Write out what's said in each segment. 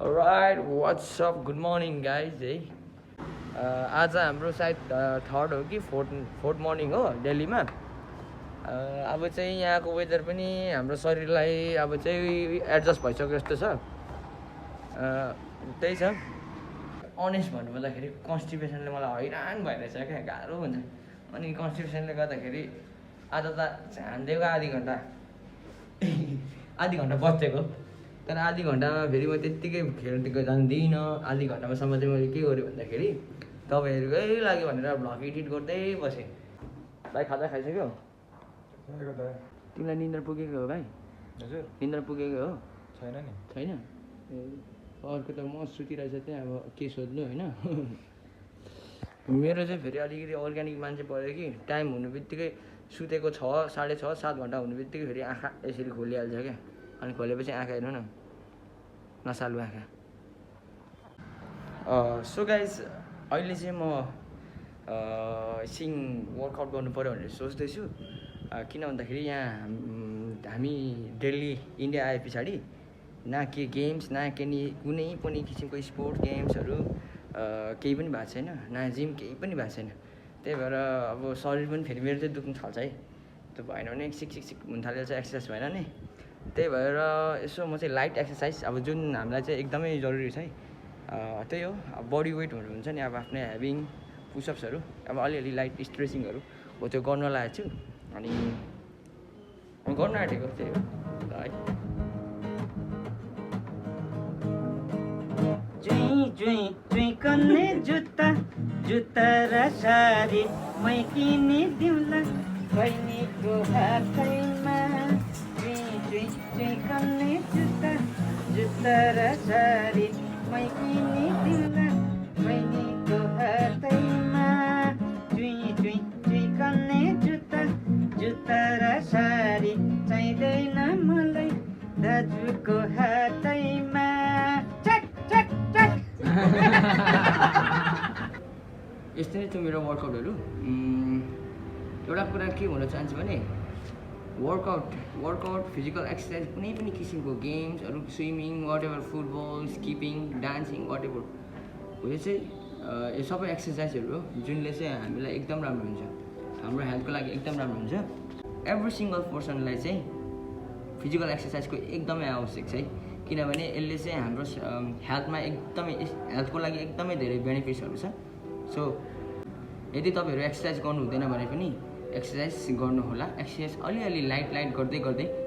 Alright, what's up? Good morning guys है आज हाम्रो सायद थर्ड हो कि फोर्थ मर्निङ हो दिल्लीमा। अब चाहिँ यहाँको वेदर पनि हाम्रो शरीरलाई अब चाहिँ एडजस्ट भइसक्यो जस्तो छ। त्यही छ। अनेस्ट भन्नुपर्दाखेरि कन्स्टिपेसनले मलाई हैरान भइरहेछ क्या, गाह्रो हुन्छ। अनि कन्स्टिपेसनले गर्दाखेरि आज त हान्दिएको आधी घन्टा बचेको, तर आधी घन्टामा फेरि म त्यत्तिकै खेल्दिएको जान्दिनँ। आधी घन्टामासम्म चाहिँ मैले के गरेँ भन्दाखेरि तपाईँहरूकै लाग्यो भनेर भ्लग एडिट गर्दै बसेँ। भाइ खाजा खाइसक्यो? तिमीलाई निन्द्रा पुगेको हो भाइ? हजुर निन्द्रा पुगेको हो? छैन नि। छैन? अर्को त म सुतिरहेछ चाहिँ अब के सोध्नु होइन। मेरो चाहिँ फेरि अलिकति अर्ग्यानिक मान्छे पऱ्यो कि टाइम हुनु बित्तिकै सुतेको 6, साढे 6, 7 घन्टा हुनु बित्तिकै फेरि आँखा यसरी खोलिहाल्छ क्या। अनि खोलेपछि आँखा हेर्नु न, नसालु आँखा। सो गाइज अहिले चाहिँ म वर्कआउट गर्नु पऱ्यो भनेर सोच्दैछु। किन भन्दाखेरि यहाँ हामी दिल्ली इन्डिया आए पछाडि न के गेम्स न कुनै पनि किसिमको स्पोर्ट गेम्सहरू केही पनि भएको छैन, न जिम केही पनि भएको छैन। त्यही भएर अब शरीर पनि फेरि मेरो चाहिँ दुख्नु थाल्छ है। त्यो भएन भने सिक हुन थालेछ, एक्सर्साइज भएन नि। त्यही भएर यसो म चाहिँ लाइट एक्सर्साइज अब जुन हामीलाई चाहिँ एकदमै जरुरी छ है, त्यही हो। अब बडी वेटहरू हुन्छ नि, अब आफ्नै ह्याभिङ पुसअप्सहरू, अब अलिअलि लाइट स्ट्रेचिङहरू हो, त्यो गर्न लागेको छु। अनि गर्न आँटेको त्यही हो है। जुई कन्ने जुत्ता र सारी मै किनिदिउँला बहिनीको हातैमा। जुई कन्ने जुत्ता र सारी मै किनिदिउँला बहिनीको हातैमा। जुई कन्ने जुत्ता र सारी चाहिँदैन मलाई दाजुको हातैमा। यस्तै नै थियो मेरो वर्कआउटहरू। एउटा कुरा के भन्न चाहन्छु भने वर्कआउट फिजिकल एक्सर्साइज कुनै पनि किसिमको गेम्सहरू, swimming, whatever, football, skipping, dancing, whatever हो, यो चाहिँ यो सबै एक्सर्साइजहरू हो जुनले चाहिँ हामीलाई एकदम राम्रो हुन्छ, हाम्रो हेल्थको लागि एकदम राम्रो हुन्छ। एभ्री सिङ्गल पर्सनलाई चाहिँ फिजिकल एक्सर्साइजको एकदमै आवश्यक छ है। किनभने यसले चाहिँ हाम्रो हेल्थमा हेल्थको लागि एकदमै धेरै बेनिफिट्सहरू छ। सो यदि तपाईँहरू एक्सर्साइज गर्नु हुँदैन भने पनि एक्सर्साइज गर्नु होला। एक्सर्साइज अलिअलि लाइट गर्दै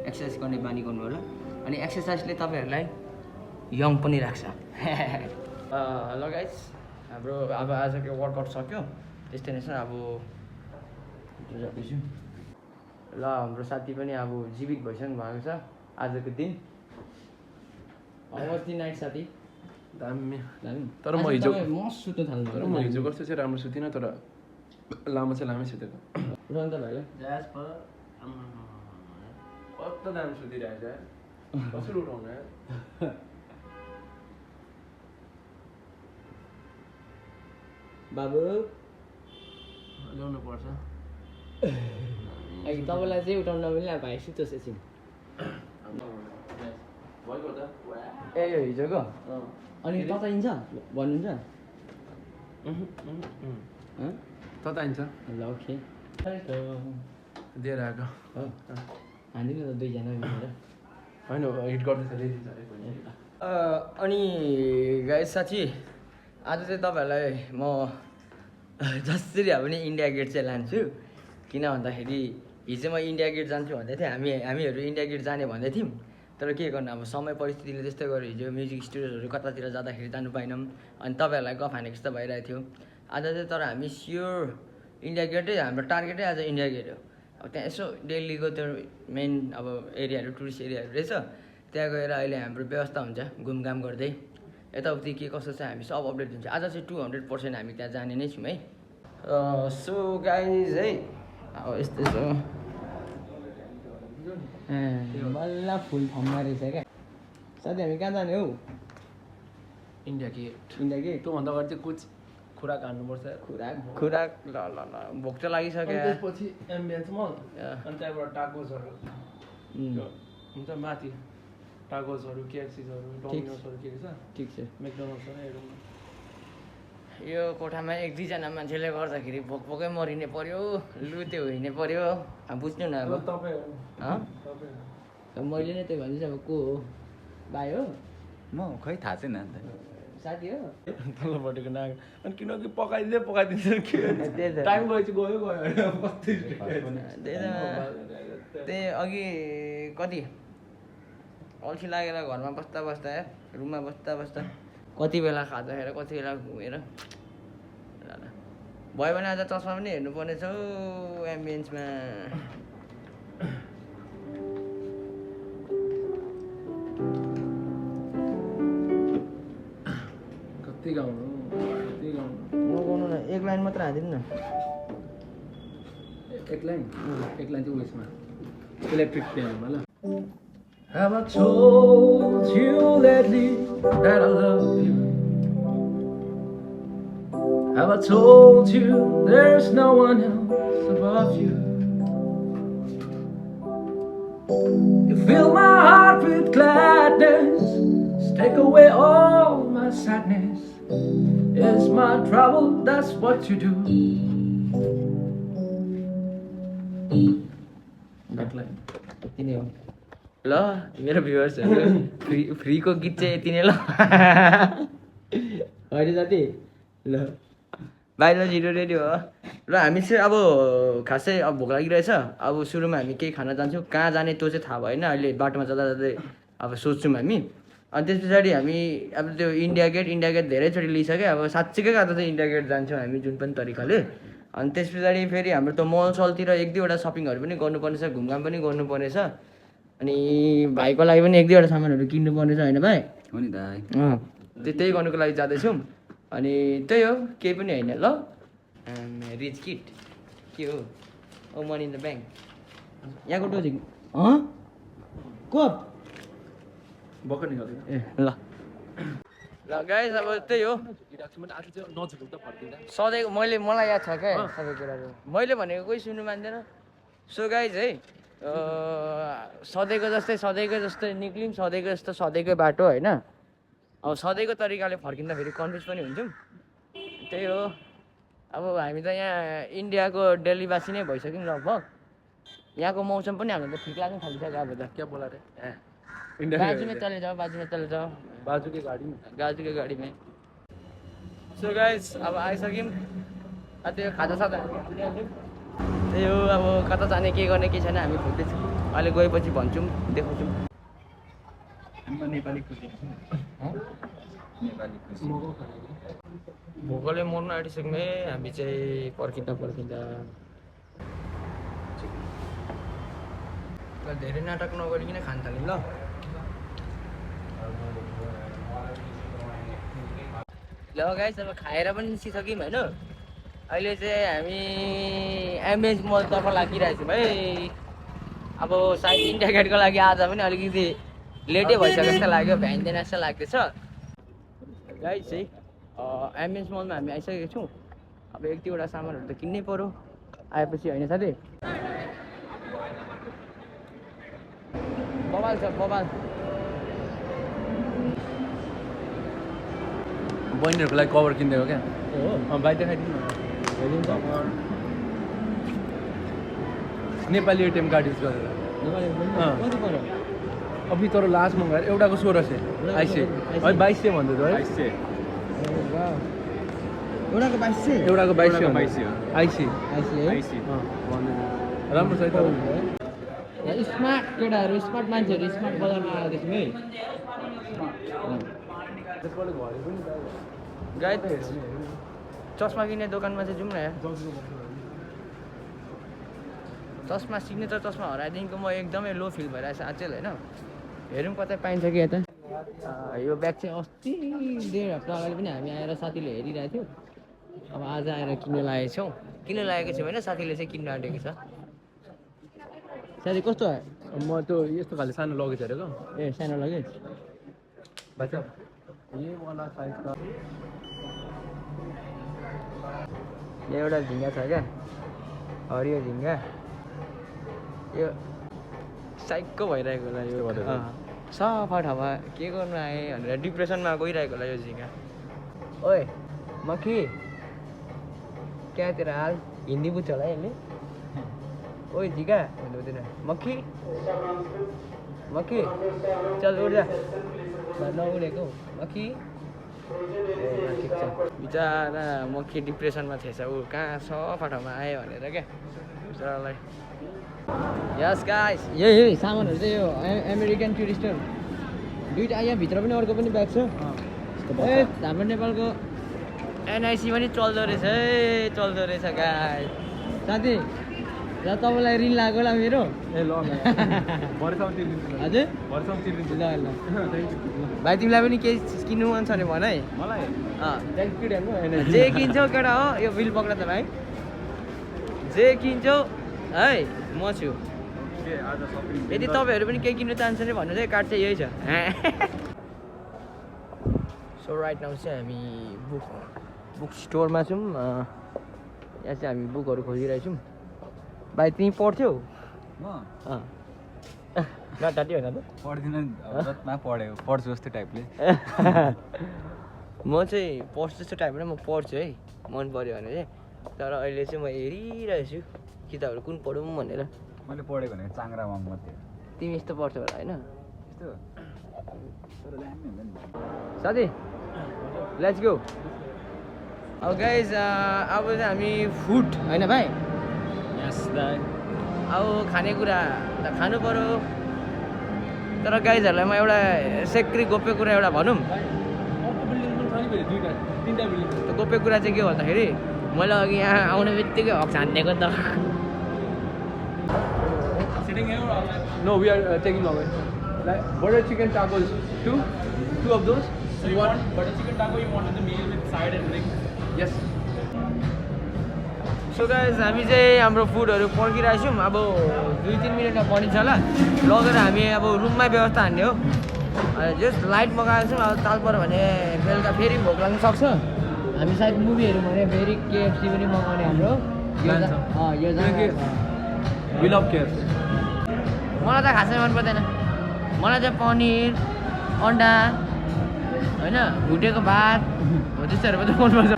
एक्सर्साइज गर्ने बानी गर्नु होला। अनि एक्सर्साइजले तपाईँहरूलाई यङ पनि राख्छ। ल गाइस, हाम्रो अब आजको वर्कआउट सक्यो, त्यस्तै नै छ। अब जाँदैछु। ल हाम्रो साथी पनि अब जीवित भइसक्नु भएको छ आजको दिन। अस्ति नाइट साथी दामी दामी। तर म हिजो सुत्नु थाल्नु, तर म हिजो कस्तो चाहिँ राम्रो सुतिनँ, तर लामो चाहिँ लामै सुतेको। उठाउनु त भाइलाई कस्तो दामी सुतिरहेछ, कसरी उठाउनु बाबु ल्याउनु पर्छ। तपाईँलाई चाहिँ उठाउनु नमिल्ने भाइ सुतोस् एकछिन। ए यो हिजोको अनि तताइन्छ भन्नुहुन्छ? तताइन्छ ल ओके दिएर आएको हो, हान्दिनु त दुईजना मिलेर। होइन हिट गर्दैछ ल्याइदिन्छ अरे। अनि गाइस साथी, आज चाहिँ तपाईँहरूलाई म जसरी भए पनि इन्डिया गेट चाहिँ लान्छु। किन भन्दाखेरि हिजो म इन्डिया गेट जान्छु भन्दै थिएँ, हामीहरू इन्डिया गेट जाने भन्दै थियौँ। तर के गर्नु, अब समय परिस्थितिले त्यस्तै गरेर हिजो म्युजिक स्टुडियोहरू कतातिर जाँदाखेरि जानु पाएनौँ। अनि तपाईँहरूलाई गफ हानेको जस्तो भइरहेको थियो। आज चाहिँ तर हामी स्योर इन्डिया गेटै, हाम्रो टार्गेटै आज इन्डिया गेट हो। अब त्यहाँ यसो दिल्लीको त्यो मेन अब एरियाहरू, टुरिस्ट एरियाहरू रहेछ, त्यहाँ गएर अहिले हाम्रो व्यवस्था हुन्छ घुमघाम गर्दै। यताउति के कसो छ हामी सब अपडेट दिन्छ। आज चाहिँ 200% हामी त्यहाँ जाने नै छौँ है। सो गाइज है, अब यस्तै छ। बल्ल फुल फर्ममा रहेछ क्या साथी। हामी कहाँ जाने हौ? India Gate. India Gate. त्योभन्दा अगाडि चाहिँ कुछ खुराक हान्नुपर्छ। खुराक ल ल ल भोक त लागिसक्यो। त्यसपछि एम्बियन्स मल, अनि त्यहाँबाट टाकोसहरू हुन्छ माथि कागजहरू केएफसीहरू डोमिनोसहरू के के छ ठिक छ मेकडोनल्ड्स छ हेरौँ यो कोठामा 1-2 जना मान्छेले गर्दाखेरि भोकभोकै मरिने पर्यो लुते हुने पर्यो बुझ्नु न अब मैले नै त्यही भन्दैछु अब को हो भाइ हो म खै थाहा छैन अन्त साथी हो तल्लोपट्टिको नाग अनि किनकि पकाइदिन्छ के त्यही त टाइम गएपछि गयो त्यही अघि कति अल्छी लागेर घरमा बस्दा बस्दा रुममा बस्दा बस्दा कति बेला खाजा खाएर कति बेला घुमेर भयो भने आज चस्मा पनि हेर्नुपर्ने छ एम्बियन्समा कति गाउनु नगाउनु न एक लाइन मात्र हालिदिनु न एक लाइन चाहिँ उयसमा इलेक्ट्रिक पियानोमा ल Have I told you lately that I love you? Have I told you there's no one else above you? You fill my heart with gladness, take away all my sadness. It's my trouble, that's what you do. Backline. यति नै हो ल मेरो भ्युवर्सहरू फ्रीको गीत चाहिँ यति नै ल होइन साथी ल बाहिर 0 रेडी हो र हामी चाहिँ अब खासै अब भोक लागिरहेछ अब सुरुमा हामी केही खान जान्छौँ कहाँ जाने त्यो चाहिँ थाहा भएन अहिले बाटोमा जाँदा जाँदै अब सोच्छौँ हामी अनि त्यस पछाडि हामी अब त्यो इन्डिया गेट धेरैचोटि लिइसक्यो अब साँच्चीकै गाह्रो चाहिँ इन्डिया गेट जान्छौँ हामी जुन पनि तरिकाले अनि त्यस पछाडि फेरि हाम्रो त मल सलतिर 1-2वटा सपिङहरू पनि गर्नुपर्ने छ घुमघाम पनि गर्नुपर्ने छ अनि भाइको लागि पनि 1-2वटा सामानहरू किन्नुपर्ने छ होइन भाइ हो नि दाइ त्यही गर्नुको लागि जाँदैछौँ अनि त्यही हो केही पनि होइन ल रिच किट के हो ओ मनी इन द ब्याङ्क यहाँको डोजिङ को भर्खर निकाल्दैन ए ल गाइस अब त्यही हो सधैँको मलाई याद छ क्या सबै कुराहरू मैले भनेको कोही सुन्नु मान्दैन सो गाइस है सधैँको जस्तै निक्ल्यौँ सधैँको जस्तो सधैँकै बाटो होइन अब सधैँको तरिकाले फर्किँदा फेरि कन्फ्युज पनि हुन्छौँ त्यही हो अब हामी त यहाँ इन्डियाको दिल्लीवासी नै भइसक्यौँ लगभग यहाँको मौसम पनि हामीलाई त ठिक लाग्नु थालिसक्यो अब त क्या बोला रे बाजू में चले जाओ बाजू की गाड़ी में सो गाइस अब आइसक्यौँ त्यो खाजा साजा त्यही हो अब कता जाने के गर्ने के छैन हामी खोज्दैछौँ अहिले गएपछि भन्छौँ देखाउँछौँ भोकले मर्न आँटिसक्यौँ है हामी चाहिँ पर्खिँदा धेरै नाटक नगरिकन खान थाल्यौँ ल गाइस अब खाएर पनि निस्किसक्यौँ होइन अहिले चाहिँ हामी एम्बियन्स मलतर्फ लागिरहेको छौँ है अब सायद इन्डिया गेटको लागि आज पनि अलिकति लेटै भइसक्यो जस्तो लाग्यो भ्याइँदैन जस्तो लाग्दैछ गाइस चाहिँ एम्बियन्स मलमा हामी आइसकेको छौँ अब 1-2वटा सामानहरू त किन्नै पऱ्यो आएपछि होइन साथी बबाल छ बहिनीहरूको लागि कभर किनिदिएको क्या बाइक देखाइदिनु नेपाली एटिएम कार्ड युज गरेर अब तर लास्ट मगाएर एउटाको 1600 आइसे है 2200 भन्दै थियो है एउटाको 2200 आइसी राम्रो छ है स्मार्ट केटाहरू स्मार्ट मान्छेहरू स्मार्ट बजारमा आउँदैछौँ है गाई चस्मा किन्ने दोकानमा चाहिँ जाउँ न यार चस्मा सिग्नेचर चस्मा हराएदेखिको म एकदमै लो फिल भइरहेछ अचेल होइन हेरौँ कतै पाइन्छ कि यता यो ब्याग चाहिँ अस्ति 1.5 हप्ता अगाडि पनि हामी आएर साथीले हेरिरहेको थियो अब आज आएर किन्न लागेको छौँ किन्न लागेको छु होइन साथीले चाहिँ किन्न आँटेको छ साथी कस्तो म त्यो यस्तो खाले सानो लगेज हेरेको ए सानो लगेज बच्चा ये वाला साइज का एउटा झिङ्गा छ क्या हरियो झिङ्गा यो साइकको भइरहेको होला यो सफा ठाउँमा के गर्नु आएँ भनेर डिप्रेसनमा गइरहेको होला यो झिका ओए मक्खी क्या तेरा हाल हिन्दी बुझ्छ होला है यसले ओए झिका भन्नु हुँदैन मक्खी मक्खी चल उठ जा नउडेको मक्खी ठिक छ बिचरा मक्खी डिप्रेसनमा थिएछ ऊ कहाँ सफा ठाउँमा आयो भनेर क्या बिचरालाई यस गाइस यही सामानहरू चाहिँ यो अमेरिकन टुरिस्टहरू दुइटा यहाँ भित्र पनि अर्को पनि ब्याग छ ए हाम्रो नेपालको एनआइसी पनि चल्दो रहेछ है चल्दो रहेछ गाइस साथी र तपाईँलाई ऋण लाग्यो होला मेरो ए ल हजुर ल ल भाइ तिमीलाई पनि केही किन्नु मन छ भने भन है मलाई जे किन्छौ केटा हो यो बिल पक्र त भाइ जे किन्छौ है म छु यदि तपाईँहरू पनि केही किन्नु चाहन्छ भने भन्नु चाहिँ कार्ड चाहिँ यही छ सो राइट नाउ चाहिँ हामी बुक स्टोरमा छौँ यहाँ चाहिँ हामी बुकहरू खोजिरहेछौँ भाइ तिमी पढ्थ्यौ म नटाटी होइन त पढ्दिनँ जतिमा पढेको पढ्छु जस्तो टाइपले म चाहिँ पढ्छु जस्तो टाइपले म पढ्छु है मन पऱ्यो भने चाहिँ तर अहिले चाहिँ म हेरिरहेको छु किताबहरू कुन पढौँ भनेर मैले पढेको भने चाङ्रा माम मात्रै तिमी यस्तो पढ्छौ होला होइन यस्तो तर दामी हुँदैन नि साथी लेट्स गो अब गाइज अब चाहिँ हामी फुड होइन भाइ यस दाइ अब खानेकुरा त खानु पऱ्यो तर गाइजहरूलाई म एउटा सेक्री गोप्य कुरा एउटा भनौँ अर्को बिल्डिङ पनि छ नि फेरि दुईटा तिनवटा बिल्डिङ त्यो गोप्य कुरा चाहिँ के भन्दाखेरि मैले अघि यहाँ आउने बित्तिकै हक छानिदिएको त Sitting here or outside? No, we are taking away. Like butter chicken tacos, two of those. So you want butter chicken taco? You wanted the meal with side and drink? Yes. So guys हामी चाहिँ हाम्रो फुडहरू पर्खिरहेको छौँ अब 2-3 मिनटमा बनिन्छ होला लगेर हामी अब रुममै व्यवस्था हान्ने हो जस्ट लाइट मगाएको छौँ अब ताल पऱ्यो भने बेलुका फेरि भोक लाग्न सक्छ हामी सायद मुभी हेऱ्यौँ भने फेरि केएफसी पनि मगाउने हाम्रो यो We love KFC. मलाई त खासै मन पर्दैन मलाई चाहिँ पनिर अन्डा होइन भुटेको भात हो त्यस्तोहरू मात्रै मनपर्छ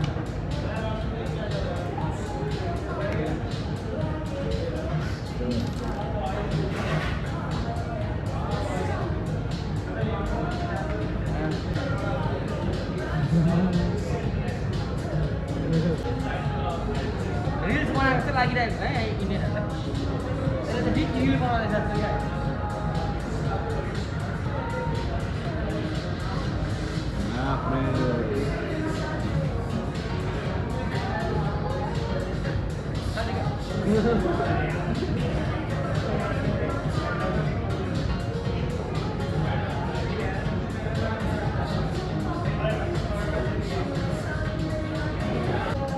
रिल्स बनाएको चाहिँ लागिरहेको छ है इन्डियनहरूलाई त्यसले त बिग रिल बनाउँदैछ जस्तो क्या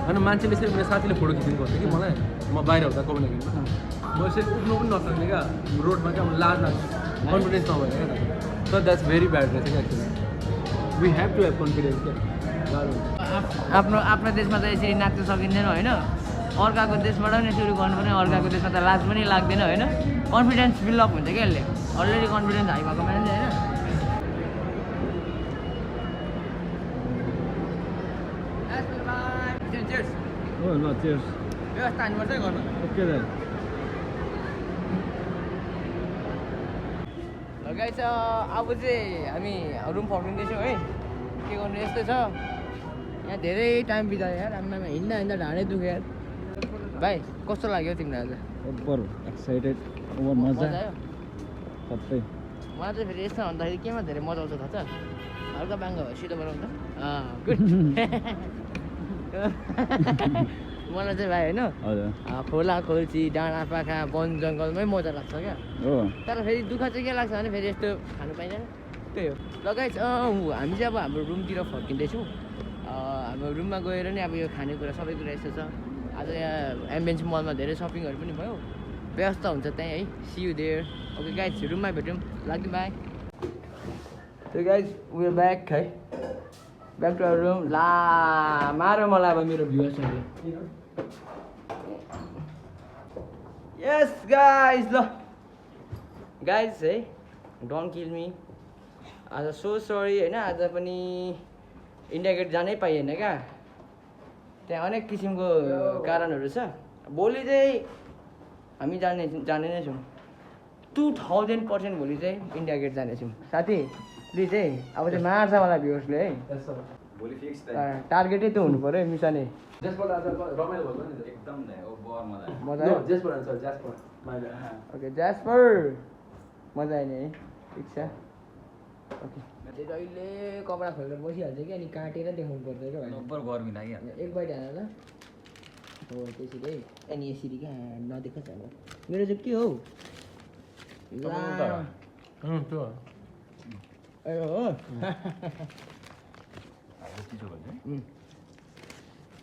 होइन मान्छेले यसरी मेरो साथीले फोटो खिचिदिनु भएको थियो कि मलाई म बाहिर हुँदा कोपेनहेगनमा म यसरी उठ्नु पनि नसक्ने क्या रोडमा क्या लाज लाग्छ कन्फिडेन्स नभएर क्या तर द्याट्स भेरी ब्याड रहेछ क्या actually we have to have confidence क्या आफ्नो देशमा त यसरी नाच्न सकिँदैन होइन अर्काको देशबाट पनि सुरु गर्नुपर्ने अर्काको देशमा त लाज पनि लाग्दैन होइन कन्फिडेन्स बिल्डअप हुन्छ क्या यसले अलरेडी कन्फिडेन्स हाई भएको मान्छे होइन हो ल चेयर्स व्यवस्था हान्नुपर्छ है घरमा ओके दाइ गाइस अब चाहिँ हामी रुम फर्किँदैछौँ है के गर्नु यस्तो छ यहाँ धेरै टाइम बितायो यार आम्मामा हिँड्दा हिँड्दा ढाडै दुख्यो यार भाइ कस्तो लाग्यो तिमीलाई आज ओभर एक्साइटेड ओभर मजा आयो सबै मलाई चाहिँ फेरि यस्तो भन्दाखेरि केमा धेरै मजा आउँछ थाहा छ हल्का बाङ्गो भयो सिधो बनाउँछ गुड मलाई चाहिँ भाइ होइन हजुर खोला खोल्ची डाँडा पाखा वन जङ्गलमै मजा लाग्छ क्या हो तर फेरि दुःख चाहिँ के लाग्छ भने फेरि यस्तो खानु पाइँदैन त्यही हो लगाइस हामी चाहिँ अब हाम्रो रुमतिर फर्किँदैछौँ हाम्रो रुममा गएर नि अब यो खानेकुरा सबै कुरा यस्तो छ आज यहाँ एम्बियन्स मलमा धेरै सपिङहरू पनि भयो व्यवस्था हुन्छ त्यहीँ है see you there okay guys रुममा भेटौँ लाग्यो बाई त्यो गाइज उयो ब्याक है ब्याक टु आवर रुम ला मार मलाई अब मेरो भ्युवर्सहरूले यस गाइज ल गाइज है डोन्ट किल मी आज सो सरी होइन आज पनि इन्डिया गेट जानै पाइएन क्या त्यहाँ अनेक किसिमको कारणहरू छ भोलि चाहिँ हामी जाने नै छौँ 2000% भोलि चाहिँ इन्डिया गेट जानेछौँ साथी प्लिज है अब चाहिँ मार्छ मलाई भ्युर्सले है भोलि फिक्स टार्गेटै त्यो हुनु पऱ्यो है मिसनै जेसबाट आज रमाइलो भयो नि त एकदम ओभर मजा मजा नो आयो जेसबाट आन्छ जेसबाट माइला ओके ज्यास्पर मजा आयो नि है ठिक छ ओके जहिले कपडा खोलेर बसिहाल्छ कि अनि काटेर देखाउनु पर्छ क्या भाइ ओभर गर्मी लागिहाल्छ एक बाइट हाल ल हो त्यसरी है अनि यसरी क्या नदेखास् अब मेरो चाहिँ के हो त्यो ए हो चिसो भन्छ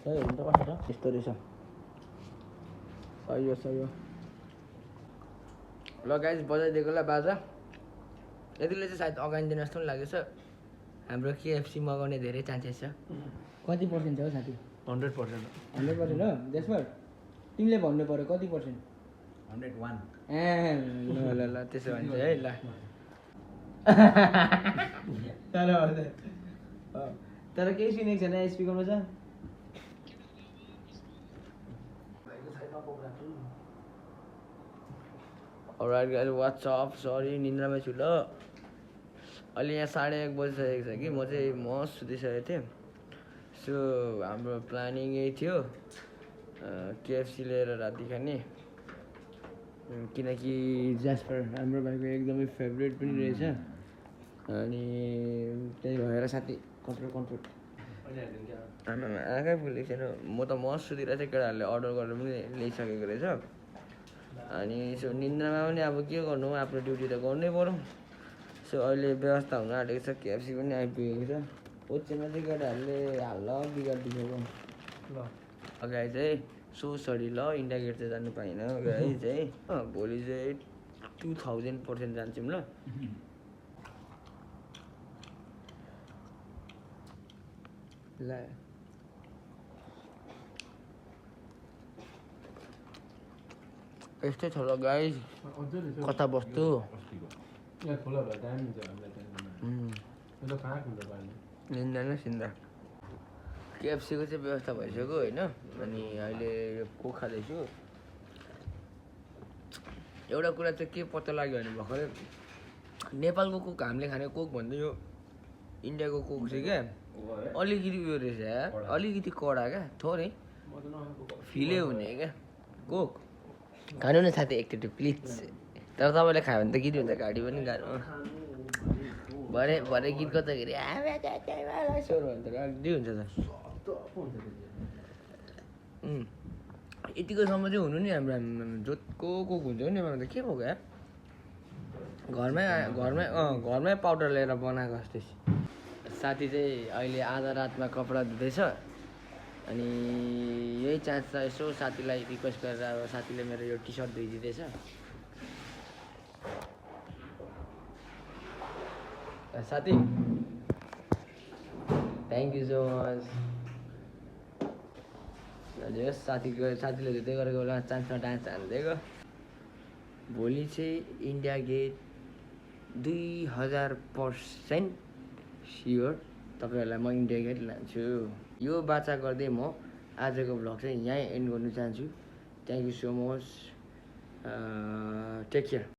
सही हुन्छ कस्तो छ यस्तो रहेछ सही हो ल गाइज बजाइदिएको ल बाजा यतिले चाहिँ सायद अगाडिदिनु जस्तो पनि लागेछ हाम्रो केएफसी मगाउने धेरै चान्सेस छ कति पर्सेन्ट छ हौ साथी 100% 100% हो त्यसमा तिमीले भन्नु पऱ्यो कति पर्सेन्ट 101 ए ल त्यसो भन्छ है ल तर केही सुनेको छैन स्पिकरमा छ अलराइट गाइस व्हाट्सअप सरी निन्द्रामै छु ल अहिले यहाँ 1:30 बजिसकेको छ कि म चाहिँ मस्त सुतिसकेको थिएँ सो हाम्रो प्लानिङ यही थियो केएफसी लिएर राति खाने किनकि ज्यास्पर हाम्रो भाइको एकदमै फेभरेट पनि रहेछ अनि त्यही भएर साथी कन्ट्रोल आमामा आँखै फुलेको छैन म त मस्त सुतिरहेको थिएँ केटाहरूले अर्डर गरेर पनि ल्याइसकेको रहेछ अनि सो निन्द्रामा पनि अब के गर्नु आफ्नो ड्युटी त गर्नै पऱ्यो सो अहिले व्यवस्था हुन आँटेको छ केएफसी पनि आइपुगेको छ ओछेमा चाहिँ केटाहरूले हाल्ल बिगारिदिएको ल अगाडि चाहिँ सो सरी ल इन्डिया गेट चाहिँ जानु पाइनँ अगाडि चाहिँ भोलि चाहिँ 2000% जान्छौँ ल ल यस्तै छ ल गाइस अझै रहेछ कता बस्छु यहाँ खोला भए दामी हुन्छ हामीलाई त्यहाँ त कहाँ खुल्छ पानी निन्दा न सिन्दा केएफसीको चाहिँ व्यवस्था भइसक्यो होइन अनि अहिले यो कोक खाँदैछु एउटा कुरा चाहिँ के पत्ता लाग्यो भने भर्खरै नेपालको कोक हामीले खाने कोक भन्दा यो इन्डियाको कोक चाहिँ क्या अलिकति उयो रहेछ यार अलिकति कडा क्या थोरै फिलै हुने क्या कोक खानु न साथी एकचोटि प्लिज तर तपाईँले खायो भने त गीत हुन्छ घाँटी पनि गाह्रो भरे गीत गर्दाखेरि स्वर भने त राख्दै हुन्छ त यतिकोसम्म चाहिँ हुनु नि हाम्रो जोतको कोक हुन्छ नि नेपालमा त के भएको यार घरमै पाउडर लिएर बनाएको जस्तै साथी चाहिँ अहिले आधा रातमा कपडा धुँदैछ अनि यही चान्स छ यसो साथीलाई रिक्वेस्ट गरेर अब साथीले मेरो यो टी सर्ट धोइदिँदैछ साथी थ्याङ्क यू सो मच हजुर साथीले धुँदै गरेको बेला चान्समा डान्स हालिदिएको भोलि चाहिँ इन्डिया गेट 2000% स्योर तपाईँहरूलाई म इन्डिया गेट लान्छु यो बाचा गर्दै म आजको भ्लग चाहिँ यहीँ एन्ड गर्नु चाहन्छु thank you so much take care